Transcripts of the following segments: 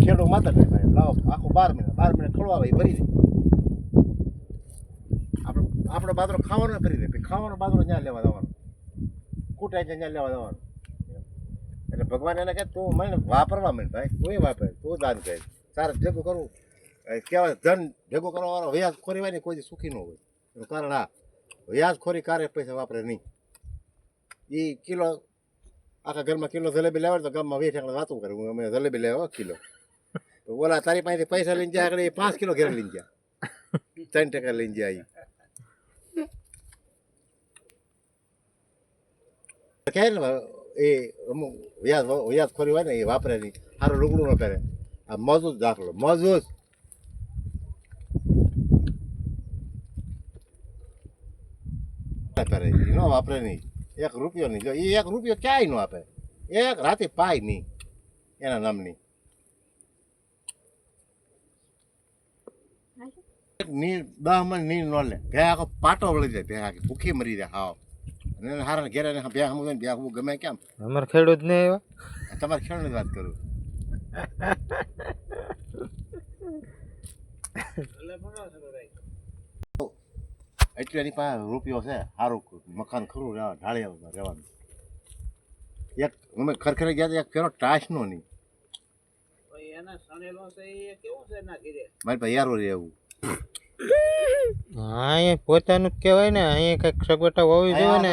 ખેડૂત માત્ર ને ભાઈ લાવો આખો 12 મહિના ખોળવા એ ભરી દે. આપણો બાજરો ખાવાનો કરી દે, ખાવાનો બાજરો ત્યાં લેવા જવાનો, કૂટાય છે ત્યાં લેવા જવાનો. એટલે ભગવાન એને કહે તું મને વાપરવા માંડ ભાઈ, તું વાપરે, તું દાન કરે. તારે ભેગું કરવું કહેવાય, ધન ભેગું કરવા વાળો વ્યાજ ખોરી હોય ને કોઈ સુખી ન હોય. એનું કારણ આ વ્યાજ ખોરી કારે પૈસા વાપરે નહીં. એ કિલો આખા ઘરમાં કિલો જલેબી લેવા તો ગામમાં 20 ઠેકાણે વાતું કરે, હું અમે જલેબી લેવા કિલો. તો ઓલા તારી પાસેથી પૈસા લઈને જાય આગળ 5 કિલો ઘરે લઈને ગયા, 3% લઈને જાય. કહે ને એ અમુક વ્યાજ ખોરી હોય ને એ વાપરે નહીં, સારું લુગડું ન કરે. આ મજૂજ દાખલો, મજૂજ કરે ન વાપરે નહીં, 1 રૂપિયો નહીં. જો એ 1 રૂપિયો ક્યાંય ન આપે, એક રાતે પાય નહીં એના નામની. નીર 10 મણ નીર ન લે, ભે આખો પાટો વળી જાય, ભે આખી ભૂખી મરી જાય. હાવ અને હારા ઘેરે બે સમુદાય બે હું ગમે કેમ અમારે ખેડૂત ને આવ્યા. તમારે ખેડૂતની વાત કરું. એટલે એની પાસે રૂપિયો છે, સારું મકાન ખરું ઢાળિયા રહેવાનું. એક અમે ખરખરે ગયા એક ફેરો ટાસનો નહીં, મારી પાસે યારો રહે એવું. હા એ પોતાનું જ કહેવાય ને, અહીંયા કઈક સગવટા હોવી જોઈએ ને.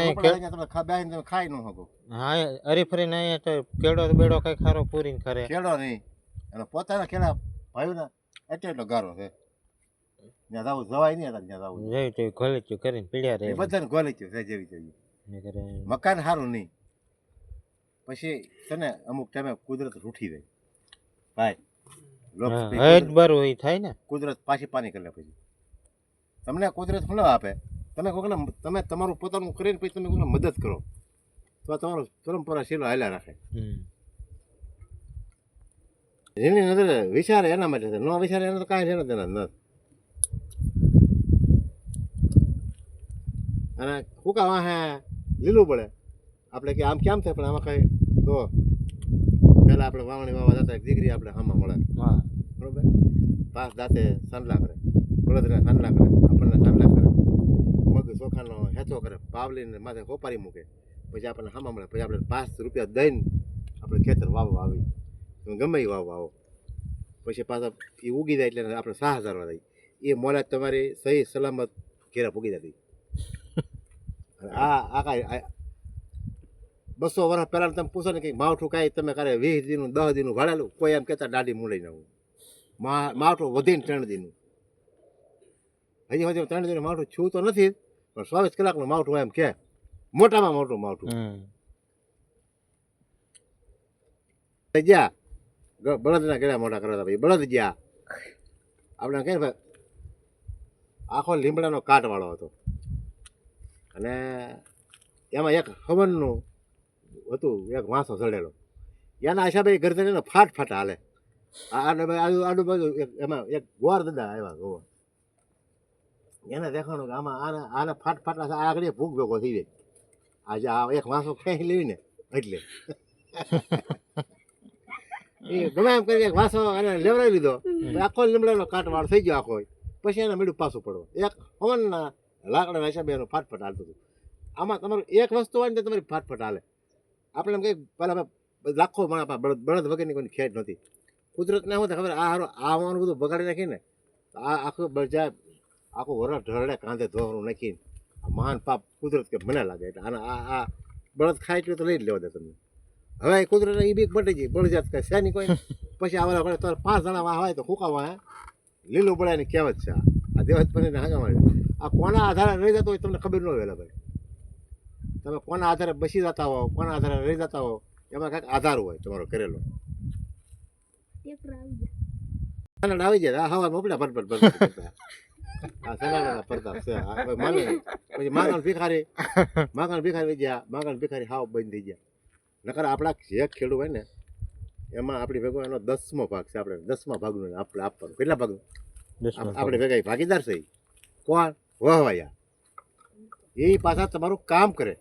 તમે ખાઈ ન શકો. હા હરીફરીને અહીંયા તો કેળો બેડો કઈ ખારો પૂરી કરે. કેળો નહીં, અને પોતાના કેળા ભાઈ ને એટલો ગારો છે. ત્યાં જવું જવાય નહીં, ત્યાં જવું જેવી તેવી ગોલીચું કરીને પીડ્યા રહે, બધાને ગોલીચ્યું છે જેવી તેવી. મકાન સારું નહીં, પછી તને અમુક ટાઈમે કુદરત રૂઠી જાય ભાઈ. બારું એ થાય ને, કુદરત પાછી પાણી કરે. પછી તમને કુદરત શું આપે, તમે કોઈકને તમે તમારું પોતાનું કરીને પછી તમે કોઈને મદદ કરો તો તમારો પરંપરા શીલો હાલ્યા રાખે. જેની નજર વિચારે એના માટે ન વિચારે એના તો કાંઈ છે તેના નથી. અને હુકા વાહે લીલું પડે આપણે કે આમ કેમ થાય, પણ આમાં કઈ તો પહેલાં આપણે વાવણી વાવવા જતા એક દીકરી આપણે હામાં મળે. હા બરોબર, પાસ દાંતે સાંડલા કરે, બળદને સાંડલા કરે, આપણને સાંડલા કરે, મગ ચોખાનો હેચો કરે, પાવલીને માથે હોપારી મૂકે, પછી આપણને હામાં મળે. પછી આપણે 5 રૂપિયા દઈને આપણે ખેતર વાવવા આવી, તમે ગમે એ વાવવા આવો. પછી પાછા એ ઉગી જાય એટલે આપણે 6000 થાય. એ મોલા તમારી સહી સલામત ઘેરા પૂગી જતી. આ કાંઈ 200 વર્ષ પહેલાં તમે પૂછો ને કંઈક માવઠું કાંઈ તમે કરે 20 દીનું 10 દીનું ભાડેલું, કોઈ એમ કહેતા દાઢી મૂળીને આવું માવઠું વધીને 3 દીનું. હજી 3 દીનું માવઠું છું તો નથી, પણ 24 કલાકનું માવઠું એમ કે મોટામાં મોટું માવઠું. ગયા બળદના કેળા મોટા કરતા ભાઈ, બળદ ગયા આપણે કહે ભાઈ આખો લીમડાનો કાટવાળો હતો, અને એમાં એક હવનનું હતું, એક વાંસો ચડેલો. એના હિસાબે ઘરથી એને ફાટ હાલે. આજુબાજુ એમાં એક ગોર દાદા આવ્યા ગોર, એને દેખાણું કે આમાં આને ફાટ આગળ ભૂખ ભેગો થઈ જાય. આજે આ એક વાંસો ખેંચી લેવી ને એટલે એ ગમે એમ કરી એક વાંસો એને લેવડાવી લીધો, આખો લીમડાનો કાટવાળો થઈ ગયો આખો. પછી એને મેળું પાછું પડવો, એક હવનના લાકડાના હિસાબે એનો ફાટ હાલતું હતું. આમાં તમારું એક વસ્તુ હોય ને તો તમારી ફાટ હાલે. આપણે એમ કંઈક પહેલાં લાખો માણસ બળદ વગરની કોઈ ખેડ નહોતી. કુદરતને શું ખબર, આ આવવાનું બધું બગાડી નાખીને આ આખું બજાય આખું વરણ ઢરડે કાંધે ધોવાનું નાખીને આ મહાન પાપ કુદરત કે મને લાગે. એટલે આને આ બળદ ખાય એટલું તો લઈ જ લેવા દે તમને. હવે એ કુદરત એ બીક બટી ગઈ, બળજાત કઈ છે નહીં કોઈ. પછી આવા પડે તો 5 જણા વાહ હોય તો હુકાવા હે લીલું પડે કહેવત છે. આ દેવત પનીને હાંગા મળે. આ કોના આધારે રહી જતો હોય તમને ખબર ન હોય ભાઈ. તમે કોના આધારે બસી જતા હો, કોના આધારે રહી જતા હો, એમાં કાંઈક આધાર હોય તમારો કરેલો. આવી જાય હવા મોકલ્યા ભરભર આ સલાડા પ્રતાપ છે. પછી માંગણ ભિખારી ગયા, માંગણ ભિખારી હાવ બંધ થઈ ગયા. નકર આપણા જે ખેડૂત હોય ને એમાં આપણી ભેગો એનો 10મો ભાગ છે. આપણે 10મા ભાગનું આપણે આપવાનું. કેટલા ભાગનું આપણે ભેગા ભાગીદાર છે. કોણ વહવાયા એ પાછા તમારું કામ કરે.